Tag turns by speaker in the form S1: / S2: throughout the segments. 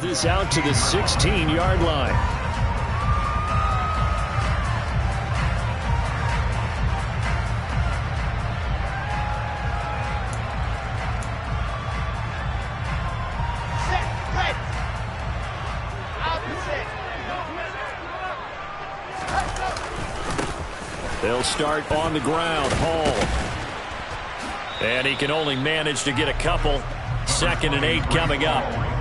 S1: This out to the 16-yard line. They'll start on the ground. Hall. And he can only manage to get a couple. 2nd and 8 coming up.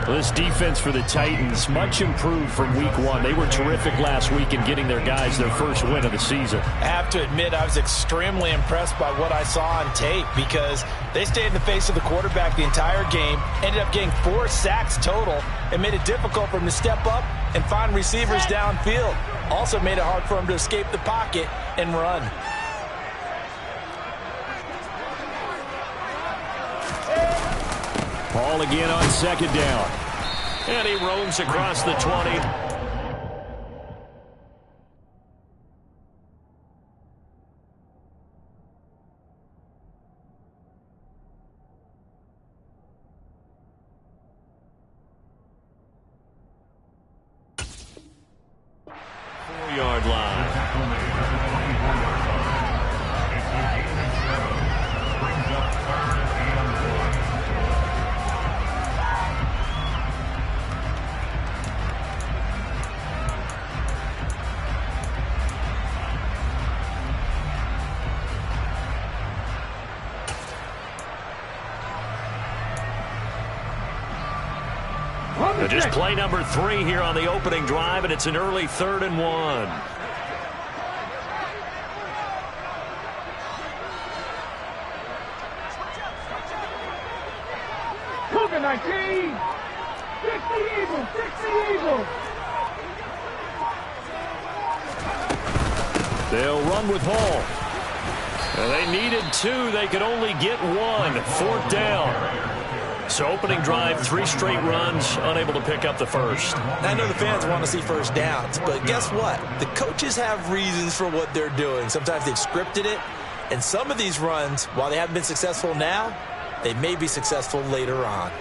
S1: This defense for the Titans, much improved from week 1. They were terrific last week in getting their guys their first win of the season.
S2: I have to admit, I was extremely impressed by what I saw on tape because they stayed in the face of the quarterback the entire game, ended up getting 4 sacks total, and made it difficult for him to step up and find receivers downfield. Also made it hard for him to escape the pocket and run.
S1: Ball again on 2nd down. And he roams across the 20. Four-yard line. Just play number 3 here on the opening drive, and it's an early 3rd and 1.
S3: Cougar 19! 60 Eagles! 60 Eagles!
S1: They'll run with Hall. They needed 2. They could only get 1. 4th down. So opening drive, 3 straight runs, unable to pick up the first.
S2: I know the fans want to see first downs, but guess what? The coaches have reasons for what they're doing. Sometimes they've scripted it, and some of these runs, while they haven't been successful now, they may be successful later on.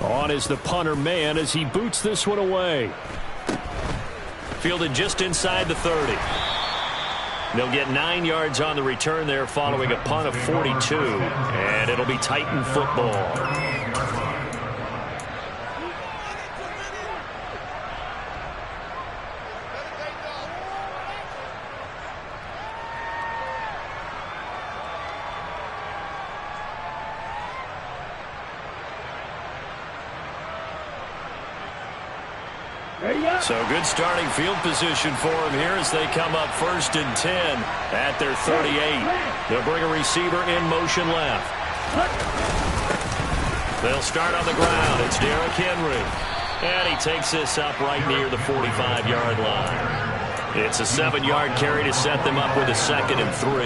S1: On is the punter man as he boots this one away. Fielded just inside the 30. They'll get 9 yards on the return there following a punt of 42. And it'll be Titan football. So good starting field position for him here as they come up 1st and 10 at their 38. They'll bring a receiver in motion left. They'll start on the ground. It's Derrick Henry. And he takes this up right near the 45-yard line. It's a 7-yard carry to set them up with a 2nd and 3.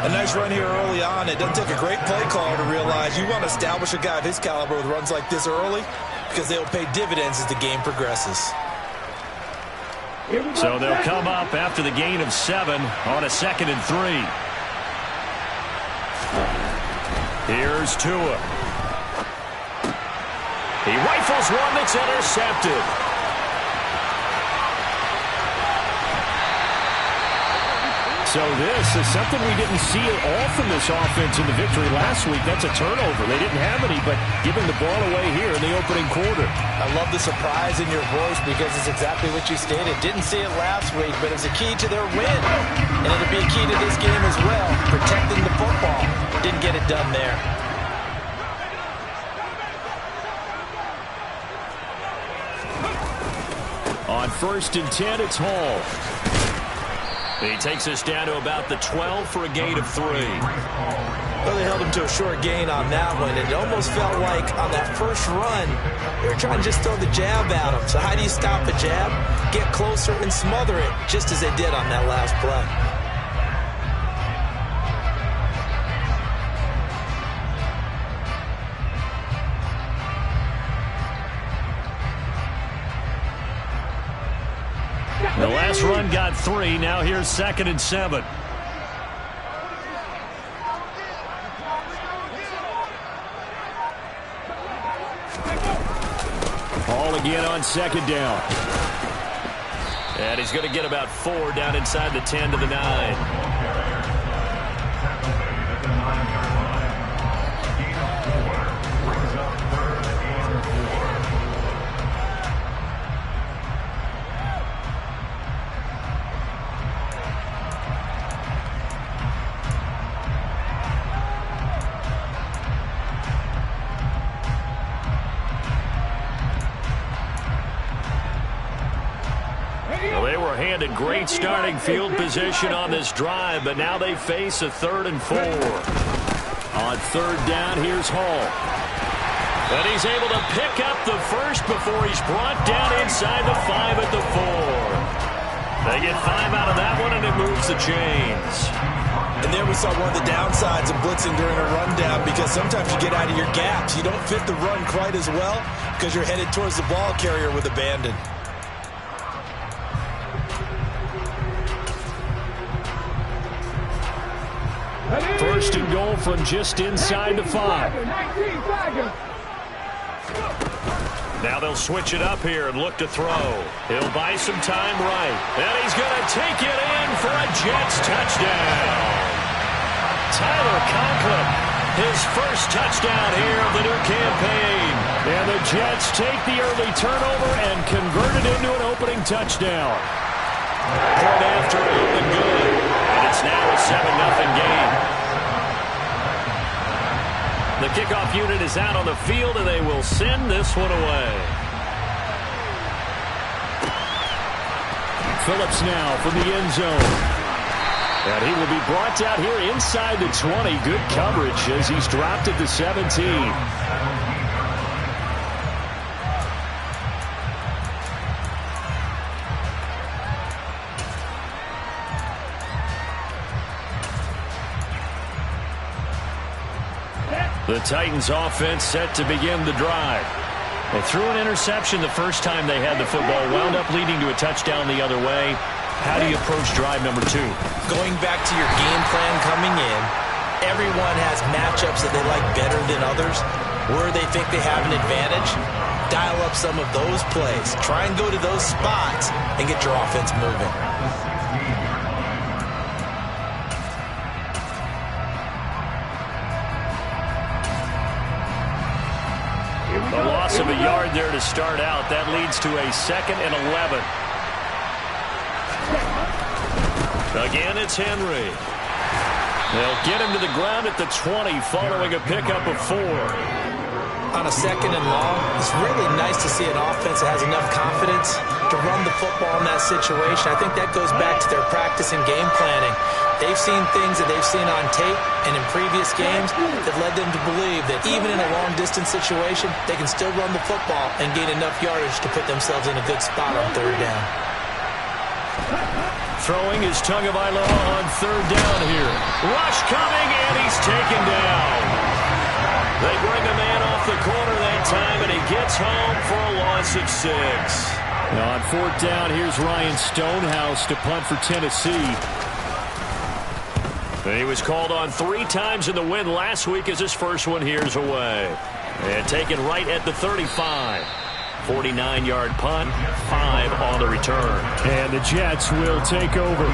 S2: A nice run here early on. It doesn't take a great play caller to realize you want to establish a guy of his caliber with runs like this early because they'll pay dividends as the game progresses.
S1: So they'll come up after the gain of 7 on a 2nd and 3. Here's Tua. He rifles one that's intercepted. So this is something we didn't see at all from this offense in the victory last week. That's a turnover. They didn't have any, but giving the ball away here in the opening quarter.
S2: I love the surprise in your voice because it's exactly what you stated. Didn't see it last week, but it's a key to their win. And it'll be a key to this game as well, protecting the football. Didn't get it done there.
S1: On 1st and 10, it's Hall. He takes us down to about the 12 for a gain of 3.
S2: Well, they held him to a short gain on that one. It almost felt like on that first run, they were trying to just throw the jab at him. So how do you stop a jab? Get closer and smother it, just as they did on that last play.
S1: The last run got 3. Now here's 2nd and 7. Ball again on 2nd down. And he's going to get about 4 down inside the 10 to the 9. Handed great starting field position on this drive, but now they face a 3rd and 4. On 3rd down, here's Hall. And he's able to pick up the first before he's brought down inside the 5 at the 4. They get 5 out of that one, and it moves the chains.
S2: And there we saw one of the downsides of blitzing during a rundown, because sometimes you get out of your gaps. You don't fit the run quite as well because you're headed towards the ball carrier with abandon.
S1: 1st and goal from just inside the 5. Now they'll switch it up here and look to throw. He'll buy some time right. And he's going to take it in for a Jets touchdown. Tyler Conklin, his first touchdown here of the new campaign. And the Jets take the early turnover and convert it into an opening touchdown. Point after and good. And it's now a 7-0 game. The kickoff unit is out on the field, and they will send this one away. Phillips now from the end zone. And he will be brought down here inside the 20. Good coverage as he's dropped at the 17. The Titans offense set to begin the drive. They threw an interception the first time they had the football, wound up leading to a touchdown the other way. How do you approach drive number 2?
S2: Going back to your game plan coming in, everyone has matchups that they like better than others. Where they think they have an advantage, dial up some of those plays. Try and go to those spots and get your offense moving.
S1: A loss of a yard there to start out. That leads to a 2nd and 11. Again, it's Henry. They'll get him to the ground at the 20 following a pickup of 4.
S2: On a 2nd and long, it's really nice to see an offense that has enough confidence to run the football in that situation. I think that goes back to their practice and game planning. They've seen things that they've seen on tape and in previous games that led them to believe that even in a long-distance situation, they can still run the football and gain enough yardage to put themselves in a good spot on 3rd down.
S1: Throwing is Tagovailoa on 3rd down here. Rush coming, and he's taken down. They bring a man off the corner that time, and he gets home for a loss of 6. Now on 4th down, here's Ryan Stonehouse to punt for Tennessee. And he was called on 3 times in the win last week as his first one here's away. And taken right at the 35. 49-yard punt, 5 on the return. And the Jets will take over.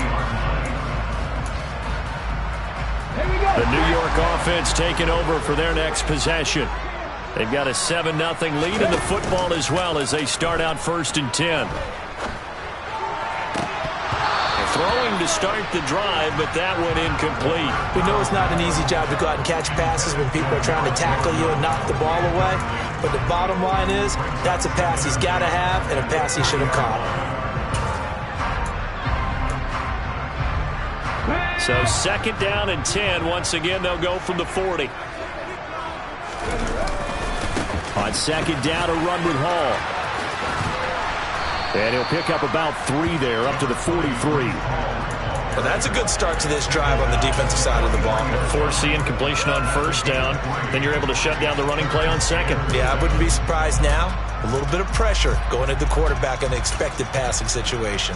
S1: The New York offense taking over for their next possession. They've got a 7-0 lead in the football as well as they start out 1st and 10. Throwing to start the drive, but that went incomplete.
S2: We know it's not an easy job to go out and catch passes when people are trying to tackle you and knock the ball away. But the bottom line is, that's a pass he's got to have and a pass he should have caught.
S1: So 2nd down and 10. Once again, they'll go from the 40. On 2nd down, a run with Hall. And he'll pick up about 3 there, up to the 43.
S2: Well, that's a good start to this drive on the defensive side of the ball.
S1: Force the incompletion on first down. Then you're able to shut down the running play on second.
S2: Yeah, I wouldn't be surprised now. A little bit of pressure going at the quarterback in the expected passing situation.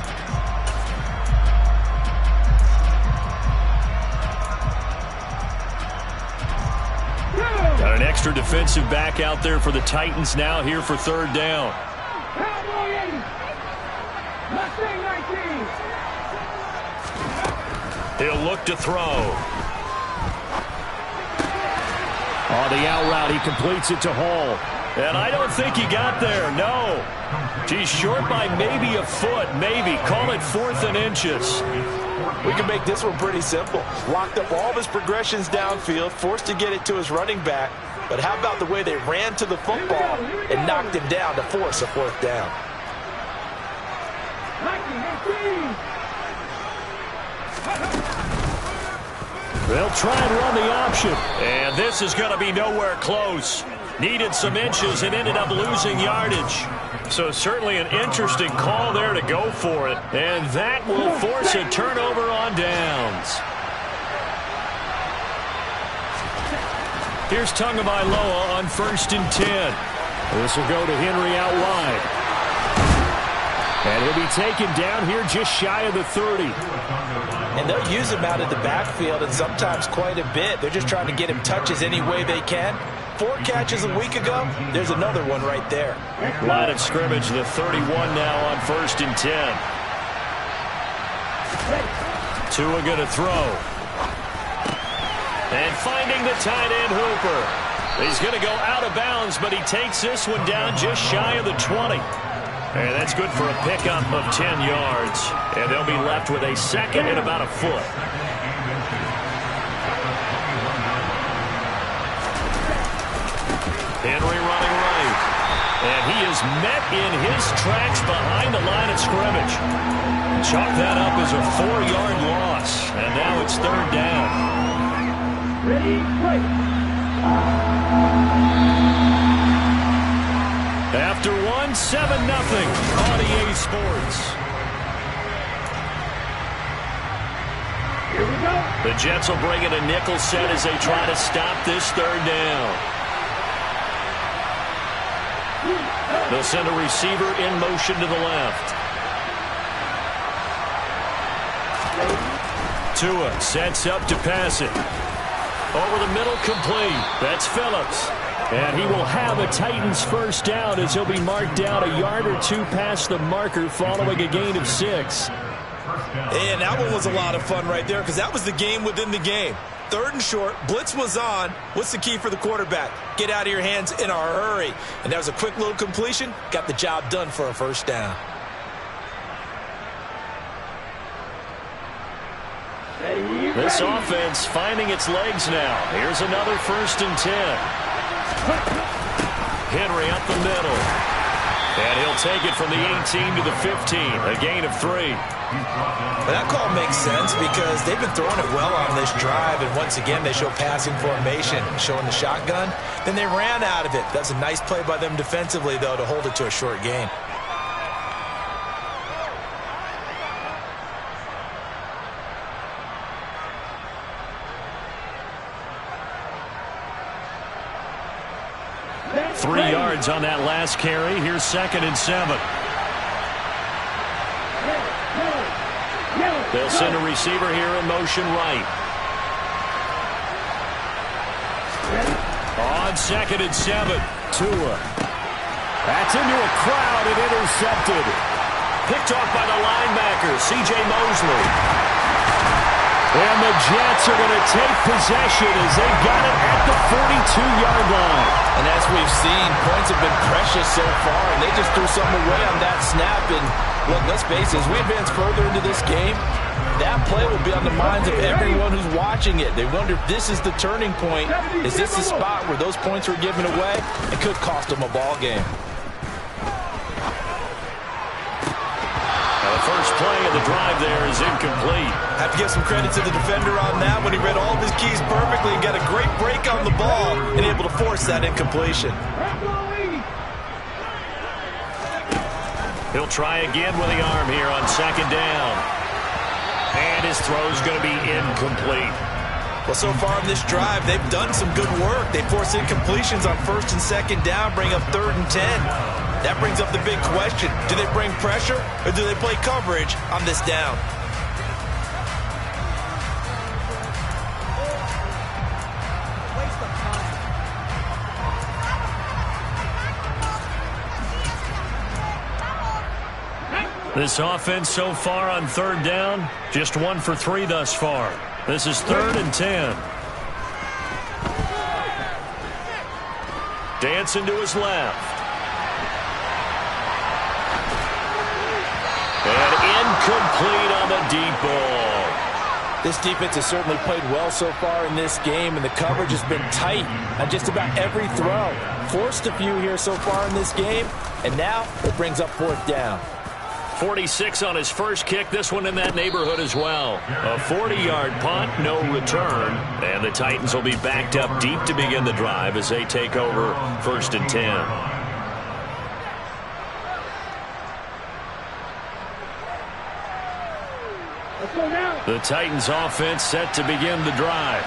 S1: Got an extra defensive back out there for the Titans now here for third down. He'll look to throw. On the out route, he completes it to Hall. And I don't think he got there, no. He's short by maybe a foot, maybe. Call it 4th and inches.
S2: We can make this one pretty simple. Locked up all of his progressions downfield, forced to get it to his running back. But how about the way they ran to the football and knocked him down to force a 4th down?
S1: They'll try and run the option. And this is going to be nowhere close. Needed some inches and ended up losing yardage. So certainly an interesting call there to go for it. And that will force a turnover on downs. Here's Tagovailoa on 1st and 10. This will go to Henry out wide. And he'll be taken down here just shy of the 30.
S2: And they'll use him out of the backfield and sometimes quite a bit. They're just trying to get him touches any way they can. 4 catches a week ago. There's another one right there.
S1: Line of scrimmage, the 31 now on 1st and 10. Tua going to throw. And finding the tight end Hooper. He's going to go out of bounds, but he takes this one down just shy of the 20. And that's good for a pickup of 10 yards. And they'll be left with a second and about a foot. Henry running right. And he is met in his tracks behind the line of scrimmage. Chalk that up as a 4-yard loss. And now it's 3rd down.
S3: Ready, play.
S1: After 7-0 on EA Sports.
S3: Here we go.
S1: The Jets will bring in a nickel set as they try to stop this 3rd down. They'll send a receiver in motion to the left. Tua sets up to pass it. Over the middle, complete. That's Phillips. And he will have a Titans 1st down as he'll be marked down a yard or 2 past the marker following a gain of 6.
S2: And that one was a lot of fun right there because that was the game within the game. 3rd and short, blitz was on. What's the key for the quarterback? Get out of your hands in a hurry. And that was a quick little completion. Got the job done for a 1st down.
S1: This offense finding its legs now. Here's another 1st and 10. Henry up the middle. And he'll take it from the 18 to the 15. A gain of 3.
S2: Well, that call makes sense because they've been throwing it well on this drive. And once again, they show passing formation, showing the shotgun. Then they ran out of it. That's a nice play by them defensively, though, to hold it to a short gain.
S1: On that last carry. Here's 2nd and 7. They'll send a receiver here in motion right. On 2nd and 7. Tua. That's into a crowd and intercepted. Picked off by the linebacker, C.J. Mosley. And the Jets are going to take possession as they got it at the 42-yard line.
S2: And as we've seen, points have been precious so far, and they just threw something away on that snap. And look, let's face it, as we advance further into this game, that play will be on the minds of everyone who's watching it. They wonder if this is the turning point. Is this the spot where those points were given away? It could cost them a ball game.
S1: The first play of the drive there is incomplete.
S2: Have to give some credit to the defender on that when he read all of his keys perfectly and got a great break on the ball and able to force that incompletion.
S1: He'll try again with the arm here on 2nd down. And his throw's going to be incomplete.
S2: Well, so far in this drive, they've done some good work. They force incompletions on 1st and 2nd down, bring up 3rd and 10. That brings up the big question. Do they bring pressure or do they play coverage on this down?
S1: This offense so far on 3rd down, just 1 for 3 thus far. This is 3rd and 10. Dancing to his left. And incomplete on the deep ball.
S2: This defense has certainly played well so far in this game, and the coverage has been tight on just about every throw. Forced a few here so far in this game, and now it brings up 4th down.
S1: 46 on his first kick, this one in that neighborhood as well. A 40-yard punt, no return, and the Titans will be backed up deep to begin the drive as they take over 1st and 10.
S3: Let's go now.
S1: The Titans offense set to begin the drive.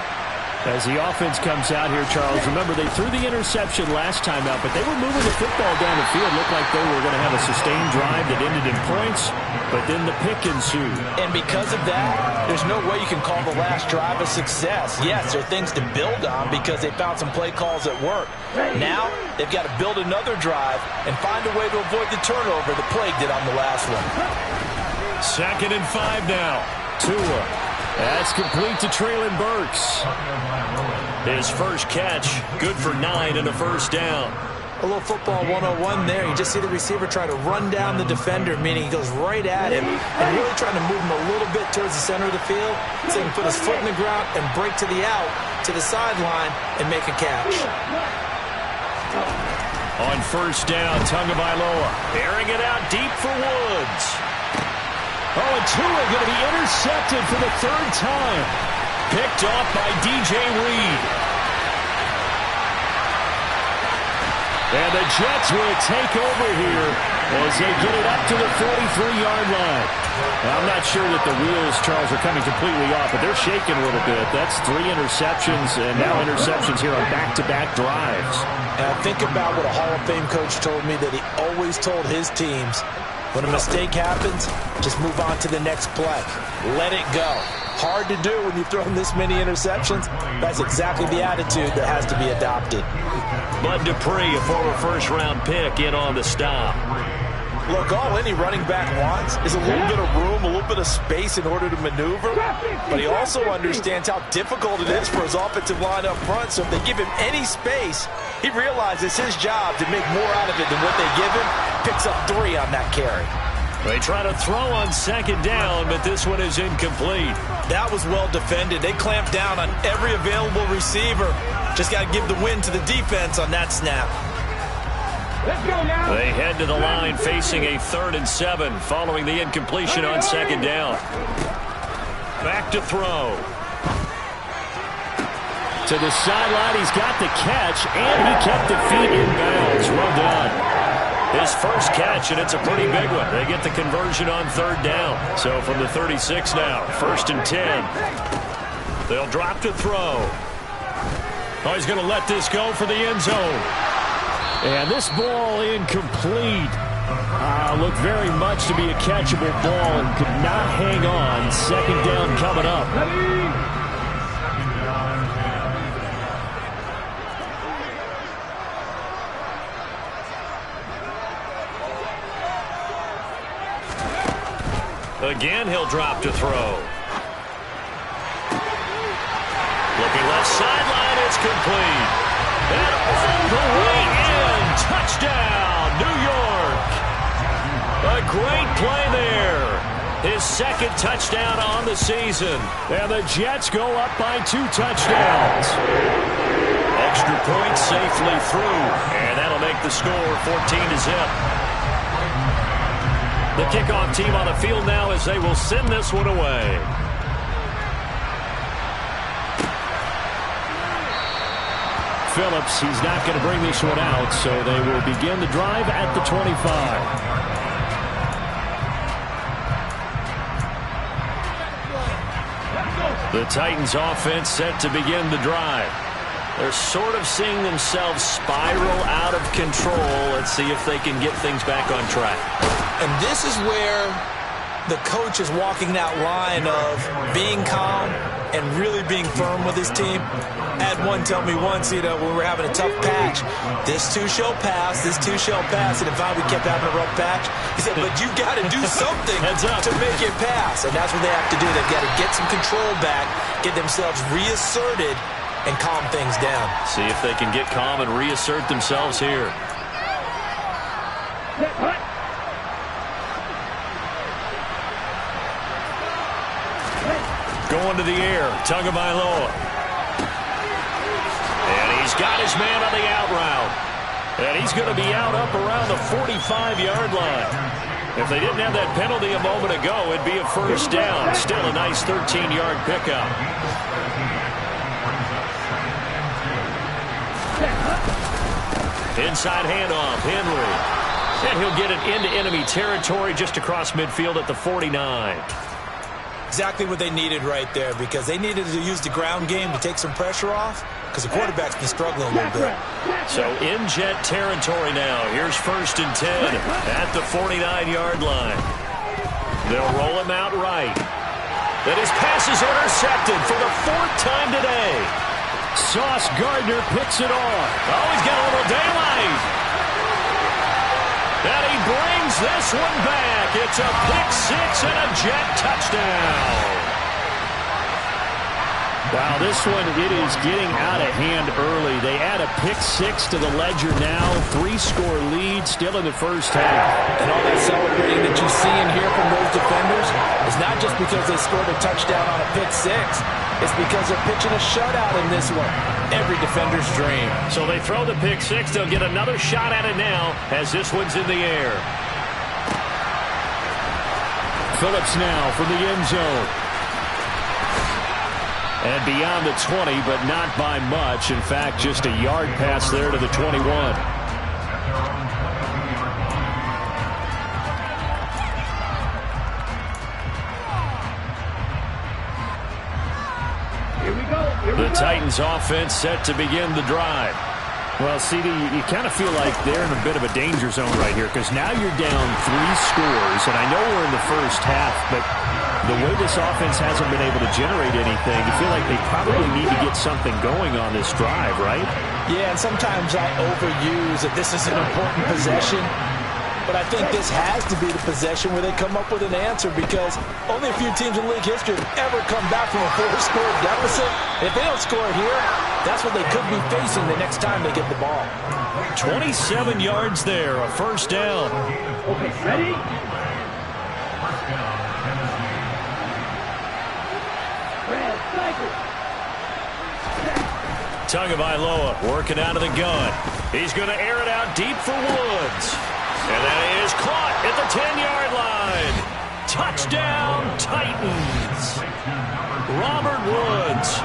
S4: As the offense comes out here, Charles, remember they threw the interception last time out, but they were moving the football down the field. Looked like they were going to have a sustained drive that ended in points, but then the pick ensued.
S2: And because of that, there's no way you can call the last drive a success. Yes, there are things to build on because they found some play calls at work. Now, they've got to build another drive and find a way to avoid the turnover the plague did on the last one.
S1: 2nd and 5 now. Tua. That's complete to Treylon Burks. His first catch, good for 9 and a 1st down.
S2: A little football 101 there. You just see the receiver try to run down the defender, meaning he goes right at him and really trying to move him a little bit towards the center of the field so he can put his foot in the ground and break to the out, to the sideline, and make a catch.
S1: On 1st down, Tagovailoa airing it out deep for Woods. Oh, and Tua going to be intercepted for the 3rd time. Picked off by DJ Reed. And the Jets will take over here as they get it up to the 43-yard line. Now, I'm not sure that the wheels, Charles, are coming completely off, but they're shaking a little bit. That's 3 interceptions, and now interceptions here on back-to-back drives.
S2: And I think about what a Hall of Fame coach told me that he always told his teams, when a mistake happens, just move on to the next play. Let it go. Hard to do when you've thrown this many interceptions. That's exactly the attitude that has to be adopted.
S1: Bud Dupree, a former first-round pick, in on the stop.
S2: Look, all any running back wants is a little bit of room, a little bit of space in order to maneuver. But he also understands how difficult it is for his offensive line up front. So if they give him any space, he realizes his job to make more out of it than what they give him. Picks up 3 on that carry.
S1: They try to throw on 2nd down, but this one is incomplete.
S2: That was well defended. They clamped down on every available receiver. Just got to give the win to the defense on that snap.
S3: Let's go now.
S1: They head to the line facing a 3rd and 7 following the incompletion on 2nd down. Back to throw. To the sideline, he's got the catch, and he kept the feet in bounds. Well done. His first catch, and it's a pretty big one. They get the conversion on 3rd down. So from the 36 now, 1st and 10. They'll drop to throw. Oh, he's going to let this go for the end zone. And this ball incomplete. Looked very much to be a catchable ball and could not hang on. 2nd down coming up. Again, he'll drop to throw. Looking left sideline, it's complete. And all the way in, touchdown, New York. A great play there. His 2nd touchdown on the season. And the Jets go up by 2 touchdowns. Extra point safely through. And that'll make the score 14-0. The kickoff team on the field now as they will send this one away. Phillips, he's not going to bring this one out, so they will begin the drive at the 25. The Titans offense set to begin the drive. They're sort of seeing themselves spiral out of control. Let's see if they can get things back on track.
S2: And this is where the coach is walking that line of being calm and really being firm with his team. I had one tell me once, when we were having a tough patch, this too shall pass, this too shall pass. And if we kept having a rough patch, he said, but you got to do something to make it pass. And that's what they have to do. They've got to get some control back, get themselves reasserted, and calm things down.
S1: See if they can get calm and reassert themselves here. Going to the air, Tagovailoa. And he's got his man on the out route. And he's going to be out up around the 45-yard line. If they didn't have that penalty a moment ago, it'd be a first down. Still a nice 13-yard pickup. Inside handoff, Henry. And he'll get it into enemy territory just across midfield at the 49.
S2: Exactly what they needed right there, because they needed to use the ground game to take some pressure off, because the quarterback's been struggling a little bit.
S1: So in jet territory now. Here's 1st and 10 at the 49-yard line. They'll roll him out right. Then his pass is intercepted for the 4th time today. Sauce Gardner picks it off. Oh, he's got a little daylight. And he brings this one back. It's a pick six and a jet touchdown.
S4: Wow, this one, it is getting out of hand early. They add a pick six to the ledger now. 3-score lead still in the first half.
S2: And all that celebrating that you see and hear from those defenders is not just because they scored a touchdown on a pick six. It's because they're pitching a shutout in this one. Every defender's dream.
S1: So they throw the pick six. They'll get another shot at it now as this one's in the air.
S4: Phillips now from the end zone. And beyond the 20, but not by much. In fact, just a yard pass there to the 21.
S1: The Titans offense set to begin the drive.
S4: Well, CD, you kind of feel like they're in a bit of a danger zone right here, because now you're down 3 scores, and I know we're in the first half, but the way this offense hasn't been able to generate anything, you feel like they probably need to get something going on this drive, right?
S2: Yeah, and sometimes I overuse that this is an important possession. But I think this has to be the possession where they come up with an answer, because only a few teams in league history have ever come back from a 4-score deficit. And if they don't score here, that's what they could be facing the next time they get the ball.
S1: 27 yards there, a first down.
S3: Okay, ready?
S1: Tagovailoa working out of the gun. He's going to air it out deep for Woods. And that is caught at the 10-yard line. Touchdown, Titans. Robert Woods,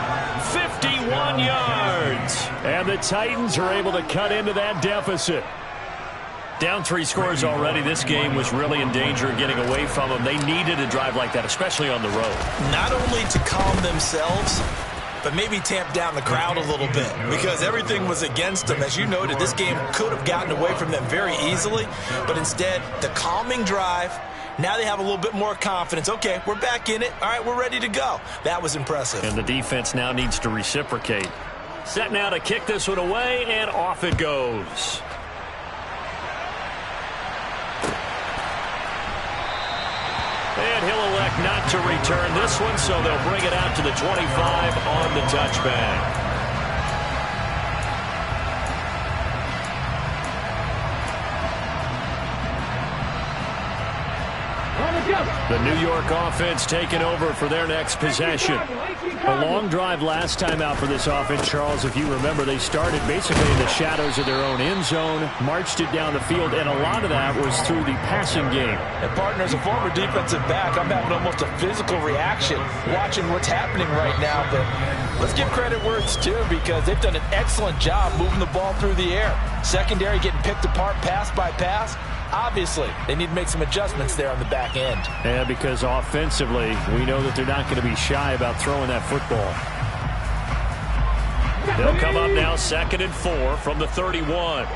S1: 51 yards.
S4: And the Titans are able to cut into that deficit.
S1: Down 3 scores already. This game was really in danger of getting away from them. They needed a drive like that, especially on the road.
S2: Not only to calm themselves, but maybe tamp down the crowd a little bit, because everything was against them. As you noted, this game could have gotten away from them very easily, but instead, the calming drive, now they have a little bit more confidence. Okay, we're back in it. All right, we're ready to go. That was impressive.
S1: And the defense now needs to reciprocate. Set now to kick this one away, and off it goes. And he'll elect not to return this one, so they'll bring it out to the 25 on the touchback. The New York offense taking over for their next possession.
S4: A long drive last time out for this offense, Charles. If you remember, they started basically in the shadows of their own end zone, marched it down the field, and a lot of that was through the passing game.
S2: And partner, as a former defensive back, I'm having almost a physical reaction watching what's happening right now. But let's give credit where it's due, because they've done an excellent job moving the ball through the air. Secondary getting picked apart pass by pass. Obviously, they need to make some adjustments there on the back end.
S4: Yeah, because offensively, we know that they're not going to be shy about throwing that football.
S1: They'll come up now 2nd and 4 from the 31.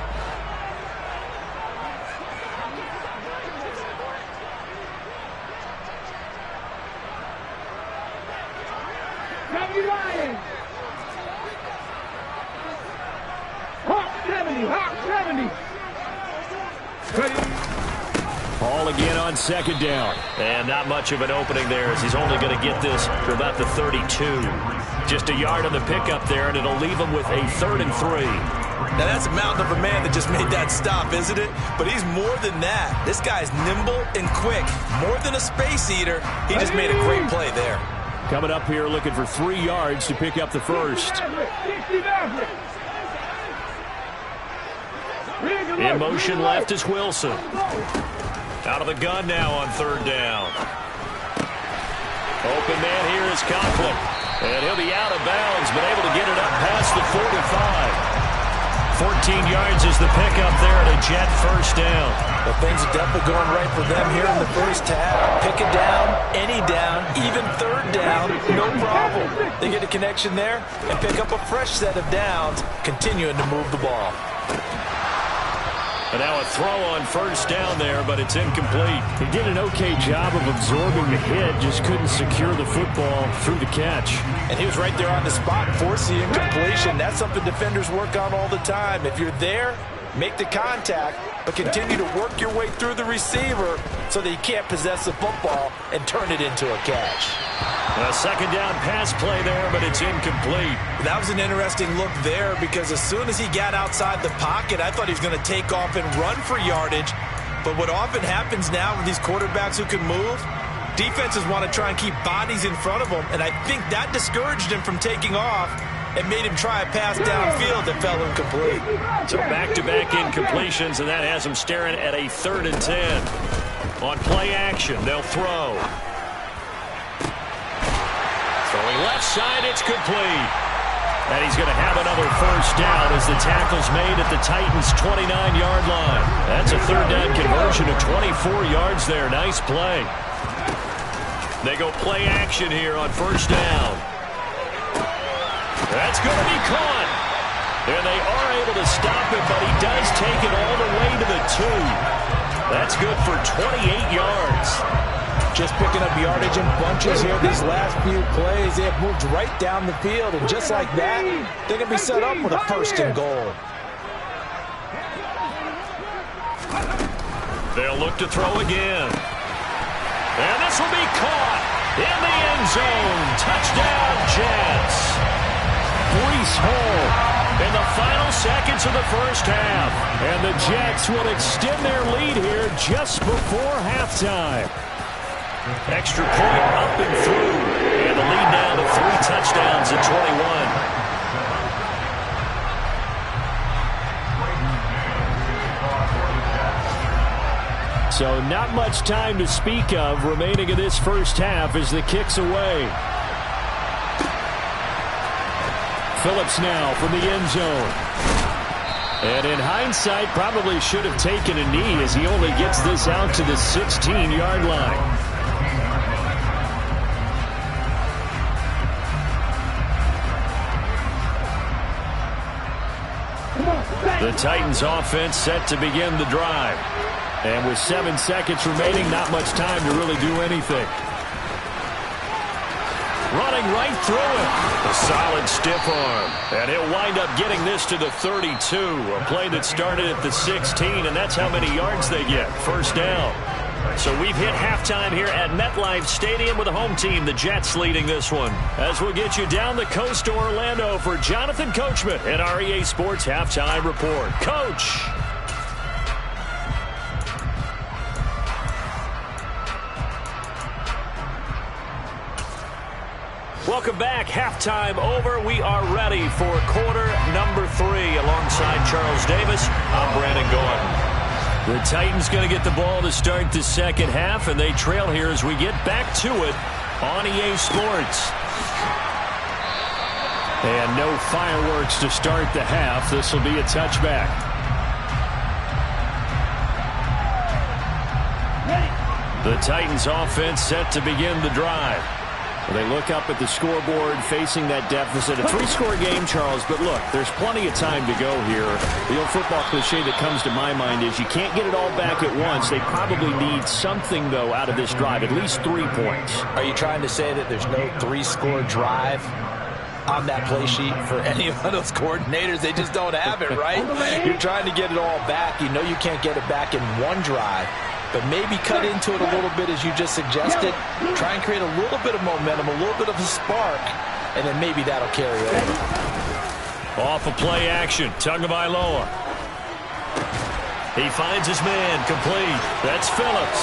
S4: Ball again on 2nd down.
S1: And not much of an opening there as he's only going to get this to about the 32. Just a yard on the pickup there, and it'll leave him with a 3rd and 3.
S2: Now, that's a mountain of a man that just made that stop, isn't it? But he's more than that. This guy's nimble and quick. More than a space eater. He just made a great play there.
S4: Coming up here looking for 3 yards to pick up the first.
S1: In motion left is Wilson. Out of the gun now on 3rd down. Open man here is Conklin. And he'll be out of bounds, but able to get it up past the 45. 14 yards is the pickup there and a Jet first down.
S2: But things are definitely going right for them here in the first half. Pick a down, any down, even 3rd down, no problem. They get a connection there and pick up a fresh set of downs, continuing to move the ball.
S1: And now a throw on 1st down there, but it's incomplete.
S4: He did an okay job of absorbing the hit, just couldn't secure the football through the catch.
S2: And he was right there on the spot, forcing incompletion. That's something defenders work on all the time. If you're there, make the contact, but continue to work your way through the receiver so that you can't possess the football and turn it into a catch.
S1: A 2nd down pass play there, but it's incomplete.
S2: That was an interesting look there because as soon as he got outside the pocket, I thought he was going to take off and run for yardage. But what often happens now with these quarterbacks who can move, defenses want to try and keep bodies in front of them, and I think that discouraged him from taking off and made him try a pass downfield that fell incomplete.
S1: So back-to-back incompletions, and that has him staring at a 3rd and 10. On play action, they'll throw. Throwing left side, it's complete. And he's going to have another first down as the tackle's made at the Titans' 29-yard line. That's a 3rd down conversion of 24 yards there. Nice play. They go play action here on 1st down. That's going to be caught. And they are able to stop it, but he does take it all the way to the 2. That's good for 28 yards.
S2: Just picking up yardage in bunches here these last few plays. They have moved right down the field, and just like that, they're going to be set up with a 1st and goal.
S1: They'll look to throw again. And this will be caught in the end zone. Touchdown, Jets. Breece Hall in the final seconds of the first half.
S4: And the Jets will extend their lead here just before halftime.
S1: Extra point up and through. And the lead now to 3 touchdowns at 21.
S4: So not much time to speak of remaining in this first half as the kick's away. Phillips now from the end zone. And in hindsight, probably should have taken a knee as he only gets this out to the 16-yard line.
S1: The Titans offense set to begin the drive.
S4: And with 7 seconds remaining, not much time to really do anything.
S1: Running right through it. A solid stiff arm. And he'll wind up getting this to the 32. A play that started at the 16, and that's how many yards they get. First down. So we've hit halftime here at MetLife Stadium with the home team, the Jets, leading this one. As we'll get you down the coast to Orlando for Jonathan Coachman at our EA Sports Halftime Report. Coach. Welcome back. Halftime over. We are ready for quarter number 3. Alongside Charles Davis, I'm Brandon Gordon. The Titans going to get the ball to start the second half, and they trail here as we get back to it on EA Sports.
S4: And no fireworks to start the half. This will be a touchback.
S1: The Titans offense set to begin the drive.
S4: Well, they look up at the scoreboard facing that deficit. A 3-score game, Charles, but look, there's plenty of time to go here. The old football cliche that comes to my mind is you can't get it all back at once. They probably need something, though, out of this drive, at least 3 points.
S2: Are you trying to say that there's no 3-score drive on that play sheet for any of those coordinators? They just don't have it, right? You're trying to get it all back. You know you can't get it back in one drive. But maybe cut into it a little bit as you just suggested. Try and create a little bit of momentum, a little bit of a spark, and then maybe that'll carry over.
S1: Off of play action, Tagovailoa. He finds his man, complete. That's Phillips.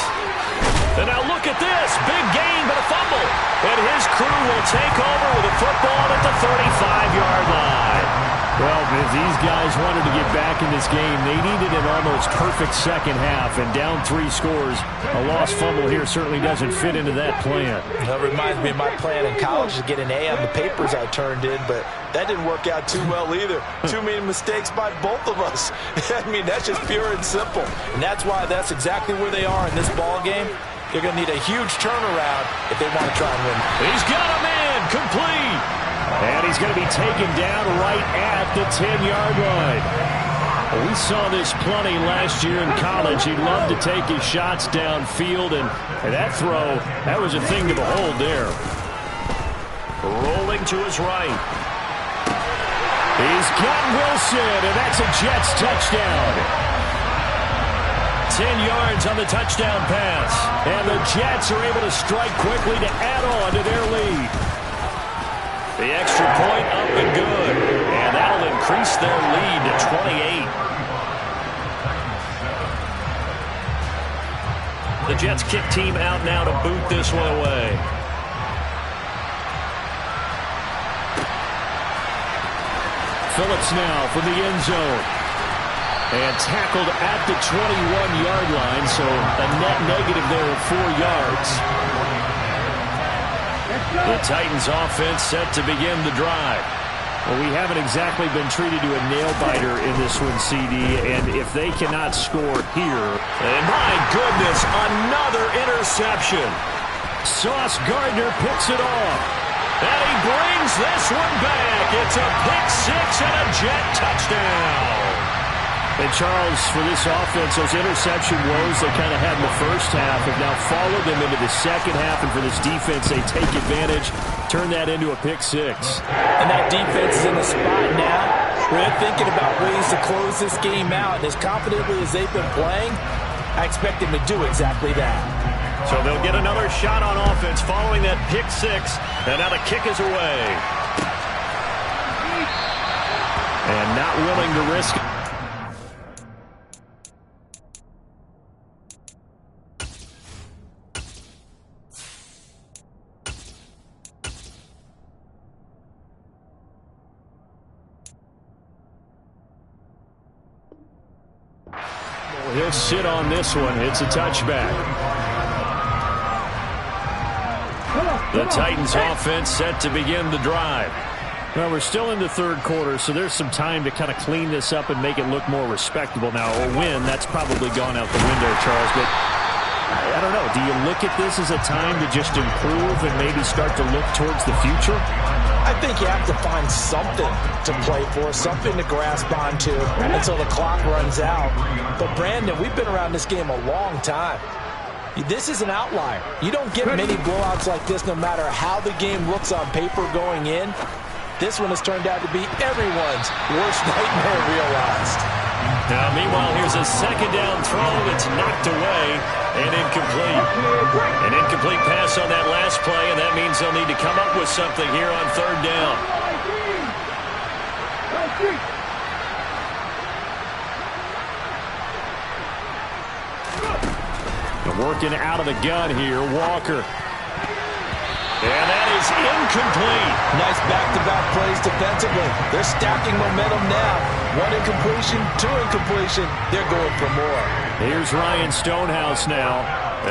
S1: And now look at this. Big gain, but a fumble. And his crew will take over with a football at the 35-yard line.
S4: Well, if these guys wanted to get back in this game, they needed an almost perfect second half, and down 3 scores. A lost fumble here certainly doesn't fit into that plan.
S2: That reminds me of my plan in college to get an A on the papers I turned in, but that didn't work out too well either. Too many mistakes by both of us. I mean, that's just pure and simple. And that's why that's exactly where they are in this ball game. They're going to need a huge turnaround if they want to try and win.
S1: He's got a man, complete.
S4: And he's going to be taken down right at the 10-yard line. Well, we saw this plenty last year in college. He loved to take his shots downfield, and that throw, that was a thing to behold there.
S1: Rolling to his right.
S4: He's got Wilson, and that's a Jets touchdown.
S1: 10 yards on the touchdown pass.
S4: And the Jets are able to strike quickly to add on to their lead.
S1: The extra point up and good. And that'll increase their lead to 28. The Jets kick team out now to boot this one away.
S4: Phillips now from the end zone. And tackled at the 21-yard line, so a net negative there of 4 yards.
S1: The Titans offense set to begin the drive.
S4: Well, we haven't exactly been treated to a nail-biter in this one, CD, and if they cannot score here...
S1: And my goodness, another interception.
S4: Sauce Gardner picks it off.
S1: And he brings this one back. It's a pick six and a Jet touchdown.
S4: And Charles, for this offense, those interception woes they kind of had in the first half have now followed them into the second half. And for this defense, they take advantage, turn that into a pick six.
S2: And that defense is in the spot now where they're thinking about ways to close this game out. And as confidently as they've been playing, I expect them to do exactly that.
S1: So they'll get another shot on offense following that pick six. And now the kick is away.
S4: And not willing to risk it. He'll sit on this one. It's a touchback.
S1: The Titans offense set to begin the drive.
S4: Well, we're still in the third quarter, so there's some time to kind of clean this up and make it look more respectable. Now, a win, that's probably gone out the window, Charles, but I don't know. Do you look at this as a time to just improve and maybe start to look towards the future?
S2: I think you have to find something to play for, something to grasp onto until the clock runs out. But, Brandon, we've been around this game a long time. This is an outlier. You don't get many blowouts like this no matter how the game looks on paper going in. This one has turned out to be everyone's worst nightmare realized.
S1: Now, meanwhile, here's a second down throw that's knocked away and incomplete. An incomplete pass on that last play, and that means they'll need to come up with something here on third down.
S4: Working out of the gun here, Walker.
S1: And that is incomplete.
S2: Nice back-to-back plays defensively. They're stacking momentum now. One incompletion, two incompletion. They're going for more.
S4: Here's Ryan Stonehouse now,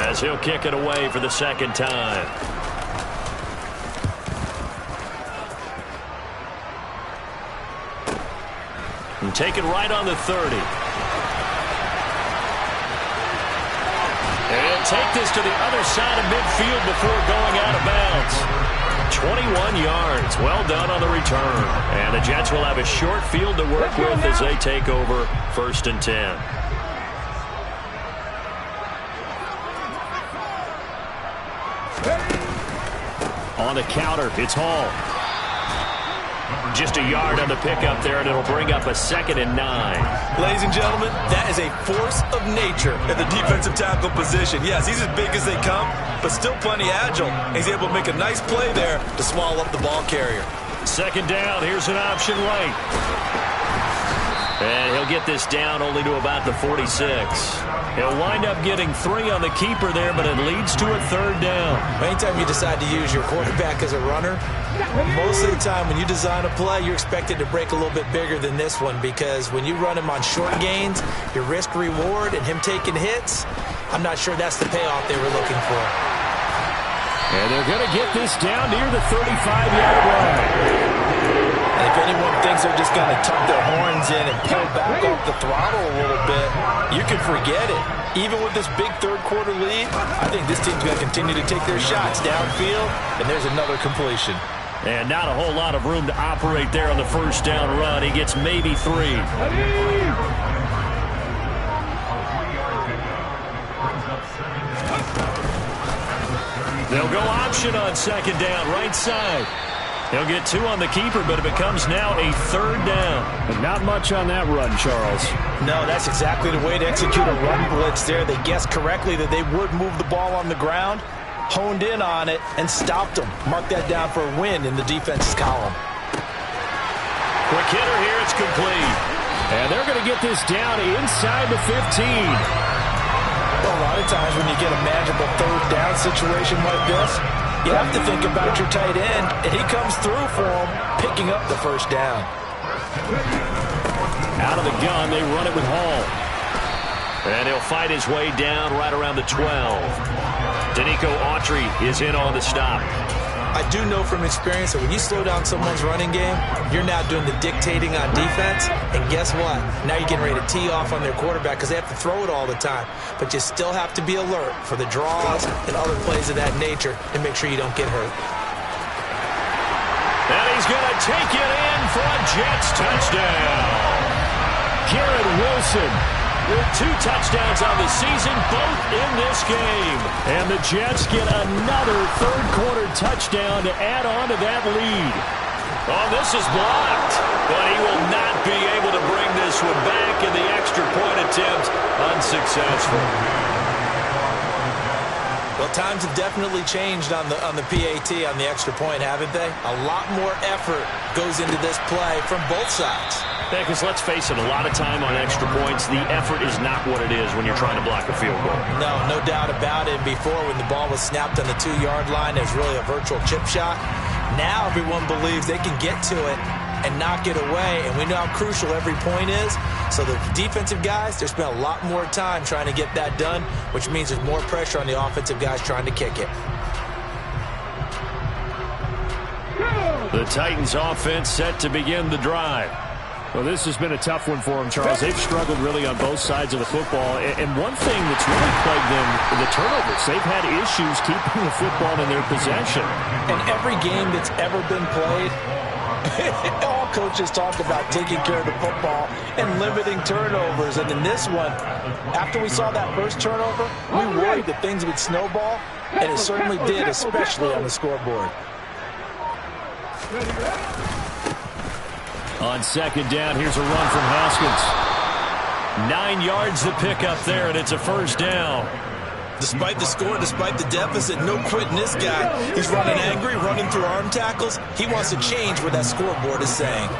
S1: as he'll kick it away for the second time. And take it right on the 30. And They'll take this to the other side of midfield before going out of bounds. 21 yards. Well done on the return. And the Jets will have a short field to work with as they take over 1st and 10.
S4: On the counter, it's Hall.
S1: Just a yard on the pickup there, and it'll bring up a 2nd and 9.
S2: Ladies and gentlemen, that is a force of nature at the defensive tackle position. Yes, he's as big as they come, but still plenty agile. He's able to make a nice play there to swallow up the ball carrier.
S1: 2nd down, here's an option late. And he'll get this down only to about the 46. He'll wind up getting 3 on the keeper there, but it leads to a 3rd down.
S2: Anytime you decide to use your quarterback as a runner, most of the time when you design a play, you're expected to break a little bit bigger than this one, because when you run him on short gains, your risk-reward and him taking hits, I'm not sure that's the payoff they were looking for.
S4: And they're going to get this down near the 35-yard line.
S2: And if anyone thinks they're just going to tuck their horns in and pull back off the throttle a little bit, you can forget it. Even with this big third-quarter lead, I think this team's going to continue to take their shots downfield, and there's another completion.
S1: And not a whole lot of room to operate there on the 1st down run. He gets maybe 3. They'll go option on 2nd down, right side. He'll get 2 on the keeper, but it becomes now a 3rd down.
S4: But not much on that run, Charles.
S2: No, that's exactly the way to execute a run blitz there. They guessed correctly that they would move the ball on the ground, honed in on it, and stopped them. Mark that down for a win in the defense's column.
S1: Quick hitter here, it's complete.
S4: And they're going to get this down inside the 15.
S2: Well, a lot of times when you get a manageable 3rd down situation like this, you have to think about your tight end, and he comes through for him, picking up the 1st down.
S1: Out of the gun, they run it with Hall. And he'll fight his way down right around the 12. Danico Autry is in on the stop.
S2: I do know from experience that when you slow down someone's running game, you're now doing the dictating on defense. And guess what? Now you're getting ready to tee off on their quarterback because they have to throw it all the time. But you still have to be alert for the draws and other plays of that nature and make sure you don't get hurt.
S1: And he's going to take it in for a Jets touchdown. Garrett Wilson with 2 touchdowns on the season, both in this game. And the Jets get another third-quarter touchdown to add on to that lead. Oh, this is blocked, but he will not be able to bring this one back, and the extra point attempt unsuccessful.
S2: Well, times have definitely changed on the PAT, on the extra point, haven't they? A lot more effort goes into this play from both sides.
S1: Yeah, because let's face it, a lot of time on extra points, the effort is not what it is when you're trying to block a field goal.
S2: No doubt about it. Before, when the ball was snapped on the 2-yard line, it was really a virtual chip shot. Now everyone believes they can get to it and knock it away, and we know how crucial every point is. So the defensive guys, they spent a lot more time trying to get that done, which means there's more pressure on the offensive guys trying to kick it.
S1: The Titans offense set to begin the drive.
S4: Well, this has been a tough one for them, Charles. They've struggled really on both sides of the football. And one thing that's really plagued them, the turnovers. They've had issues keeping the football in their possession.
S2: And every game that's ever been played, all coaches talk about taking care of the football and limiting turnovers. And in this one, after we saw that first turnover, we worried that things would snowball, and it certainly did, especially on the scoreboard.
S1: On 2nd down, here's a run from Haskins. 9 yards to pick up there, and it's a 1st down.
S2: Despite the score, despite the deficit, no quitting this guy. He's running angry, running through arm tackles. He wants to change what that scoreboard is saying.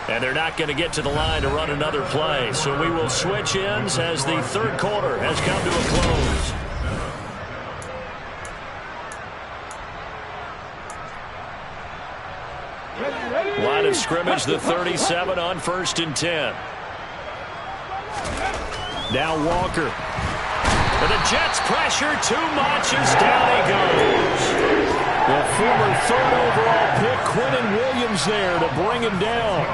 S1: And they're not going to get to the line to run another play. So we will switch ends as the 3rd quarter has come to a close. Line of scrimmage, the 37 on 1st and 10.
S4: Now Walker.
S1: And the Jets pressure too much as down he goes. The former 3rd overall pick, Quentin Williams, there to bring him down.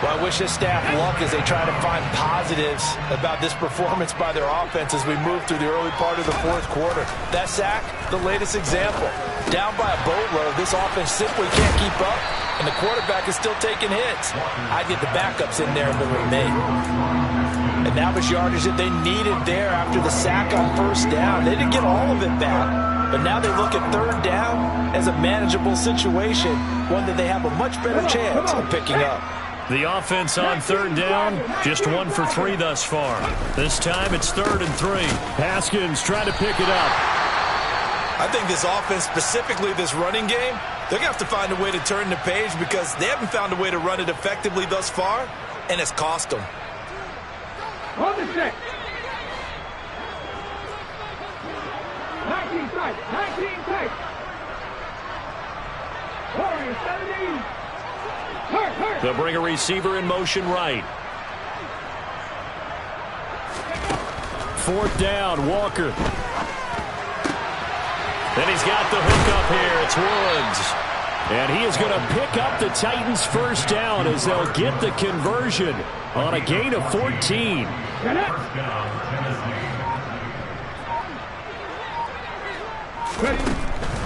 S2: Well, I wish this staff luck as they try to find positives about this performance by their offense as we move through the early part of the fourth quarter. That sack, the latest example. Down by a boatload, this offense simply can't keep up, and the quarterback is still taking hits. I'd get the backups in there if it were me. And that was yardage that they needed there after the sack on first down. They didn't get all of it back, but now they look at third down as a manageable situation, one that they have a much better chance of picking up.
S1: The offense on third down, just 1 for 3 thus far. This time it's 3rd and 3.
S4: Haskins trying to pick it up.
S2: I think this offense, specifically this running game, they're going to have to find a way to turn the page because they haven't found a way to run it effectively thus far, and it's cost them.
S3: Hold the stick. 19 tight. 19 tight. Warriors, 17. Hurt.
S1: They'll bring a receiver in motion right.
S4: 4th down, Walker.
S1: And he's got the hook up here. It's Woods.
S4: And he is going to pick up the Titans' first down as they'll get the conversion on a gain of 14.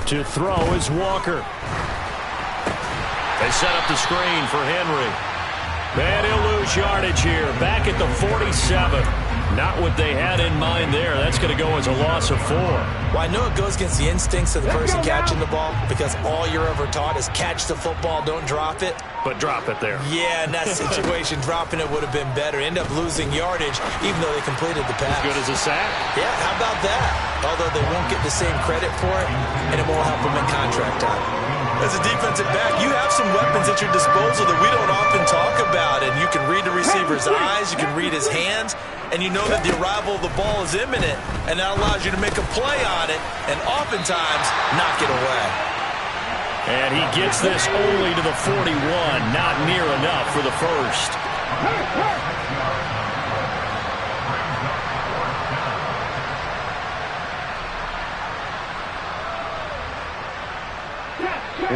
S4: To throw is Walker.
S1: They set up the screen for Henry. And he'll lose yardage here. Back at the 47. Not what they had in mind there. That's going to go as a loss of 4.
S2: Well, I know it goes against the instincts of the person catching the ball because all you're ever taught is catch the football, don't drop it.
S1: But drop it there.
S2: Yeah, in that situation, dropping it would have been better. End up losing yardage, even though they completed the pass.
S1: As good as a sack?
S2: Yeah, how about that? Although they won't get the same credit for it, and it won't help them in contract time. As a defensive back, you have some weapons at your disposal that we don't often talk about, and you can read the receiver's eyes, you can read his hands, and you know that the arrival of the ball is imminent, and that allows you to make a play on it, and oftentimes knock it away.
S1: And he gets this only to the 41, not near enough for the first.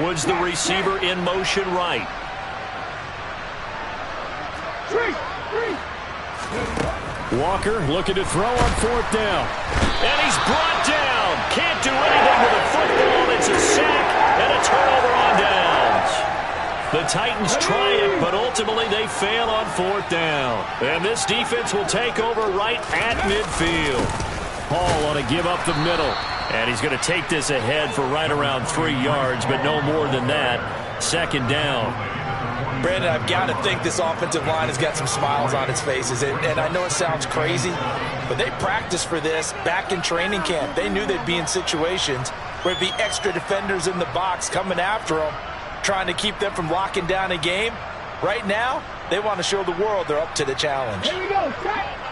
S1: Woods, the receiver, in motion right.
S4: Walker looking to throw on 4th down.
S1: And he's brought down. Can't do anything with the football. It's a sack and a turnover on downs. The Titans try it, but ultimately they fail on 4th down. And this defense will take over right at midfield.
S4: Hall on a give up the middle.
S1: And he's going to take this ahead for right around 3 yards, but no more than that. 2nd down.
S2: Brandon, I've got to think this offensive line has got some smiles on its faces. And I know it sounds crazy, but they practiced for this back in training camp. They knew they'd be in situations where there'd be extra defenders in the box coming after them, trying to keep them from locking down a game. Right now, they want to show the world they're up to the challenge.
S3: Here we go. Set.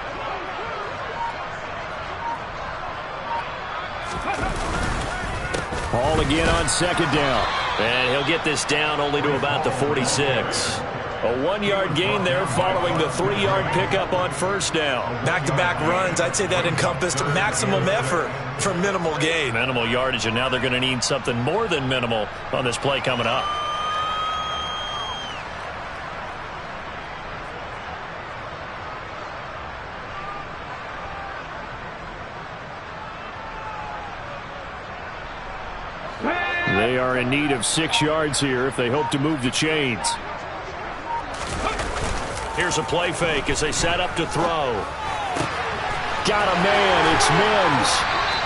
S4: Hall again on 2nd down.
S1: And he'll get this down only to about the 46. A 1-yard gain there following the 3-yard pickup on 1st down.
S2: Back-to-back runs, I'd say that encompassed maximum effort for minimal gain.
S1: Minimal yardage, and now they're going to need something more than minimal on this play coming up.
S4: They are in need of 6 yards here if they hope to move the chains.
S1: Here's a play fake as they set up to throw.
S4: Got a man. It's Mims.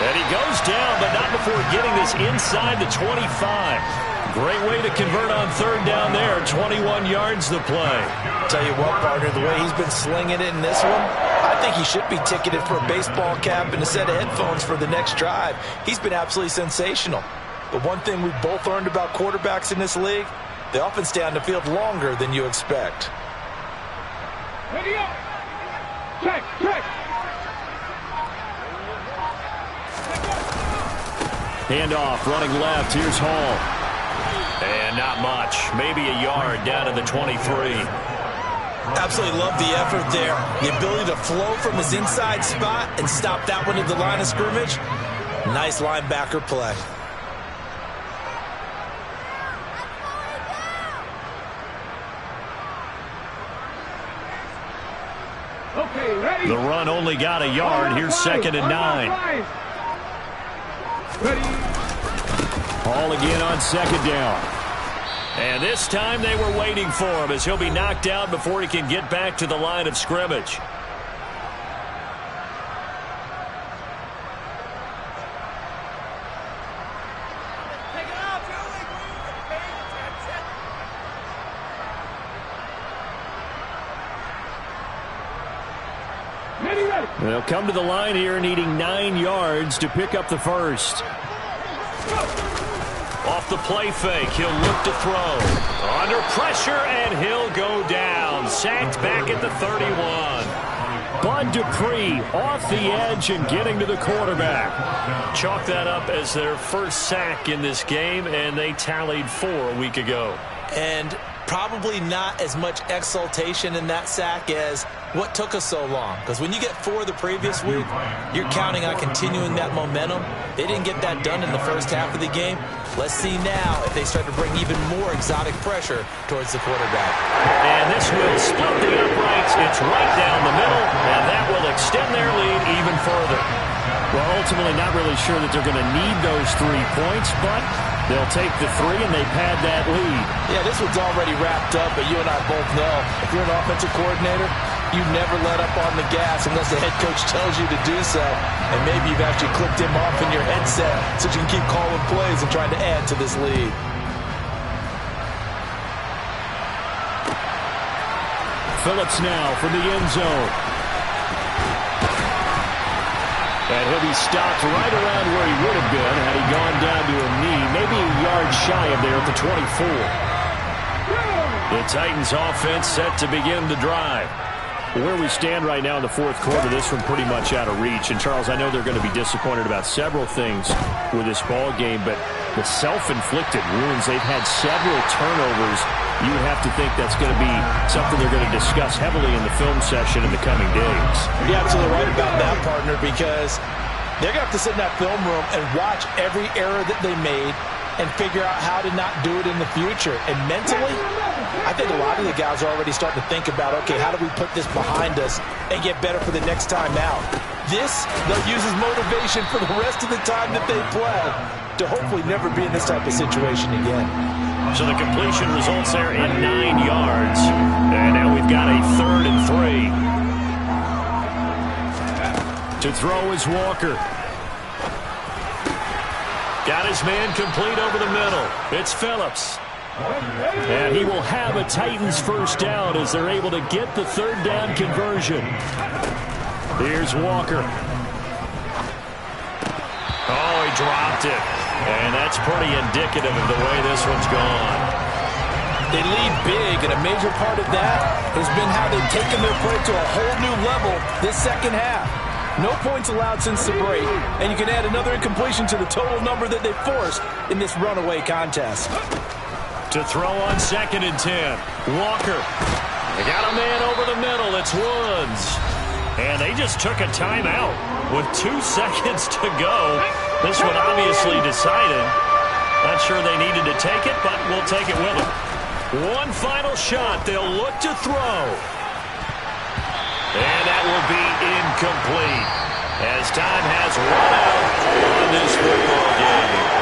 S1: And he goes down, but not before getting this inside the 25. Great way to convert on 3rd down there. 21 yards the play.
S2: Tell you what, partner, the way he's been slinging it in this one, I think he should be ticketed for a baseball cap and a set of headphones for the next drive. He's been absolutely sensational. But one thing we've both learned about quarterbacks in this league, they often stay on the field longer than you expect.
S3: Ready up. Check.
S4: Handoff, running left. Here's Hall.
S1: And not much. Maybe a yard down to the 23.
S2: Absolutely love the effort there. The ability to flow from his inside spot and stop that one at the line of scrimmage. Nice linebacker play.
S3: Okay, ready?
S1: The run only got a yard. Here's 2nd and 9.
S3: Ready?
S1: Ball again on 2nd down. And this time they were waiting for him as he'll be knocked out before he can get back to the line of scrimmage. They'll come to the line here needing 9 yards to pick up the first. Off the play fake, he'll look to throw. Under pressure, and he'll go down. Sacked back at the 31. Bud Dupree off the edge and getting to the quarterback. Chalk that up as their first sack in this game, and they tallied 4 a week ago.
S2: And probably not as much exultation in that sack as what took us so long. Because when you get 4 the previous week, you're counting on continuing that momentum. They didn't get that done in the first half of the game. Let's see now if they start to bring even more exotic pressure towards the quarterback.
S1: And this will split the uprights. It's right down the middle, and that will extend their lead even further. Well, ultimately not really sure that they're going to need those 3 points, but they'll take the 3 and they pad that lead.
S2: Yeah, this one's already wrapped up, but you and I both know if you're an offensive coordinator, you never let up on the gas unless the head coach tells you to do so. And maybe you've actually clicked him off in your headset so you can keep calling plays and trying to add to this lead.
S1: Phillips now from the end zone. And he'll be stopped right around where he would have been had he gone down to a knee, maybe a yard shy of there at the 24. The Titans offense set to begin the drive. Where we stand right now in the 4th quarter, this one pretty much out of reach. And, Charles, I know they're going to be disappointed about several things with this ball game, but the self-inflicted wounds, they've had several turnovers. You would have to think that's going to be something they're going to discuss heavily in the film session in the coming days.
S2: You're absolutely right about that, partner, because they're going to have to sit in that film room and watch every error that they made and figure out how to not do it in the future. And mentally, I think a lot of the guys are already starting to think about, okay, how do we put this behind us and get better for the next time out? This, they'll use as motivation for the rest of the time that they play to hopefully never be in this type of situation again.
S1: So the completion results there in 9 yards. And now we've got a 3rd and 3. To throw is Walker. Got his man complete over the middle. It's Phillips. And he will have a Titans first down as they're able to get the 3rd down conversion. Here's Walker. Oh, he dropped it. And that's pretty indicative of the way this one's gone.
S2: They lead big, and a major part of that has been how they've taken their play to a whole new level this second half. No points allowed since the break, and you can add another incompletion to the total number that they forced in this runaway contest.
S1: To throw on 2nd and 10. Walker. They got a man over the middle. It's Woods. And they just took a timeout with 2 seconds to go. This one obviously decided. Not sure they needed to take it, but we'll take it with them. One final shot. They'll look to throw. And that will be incomplete as time has run out on this football game.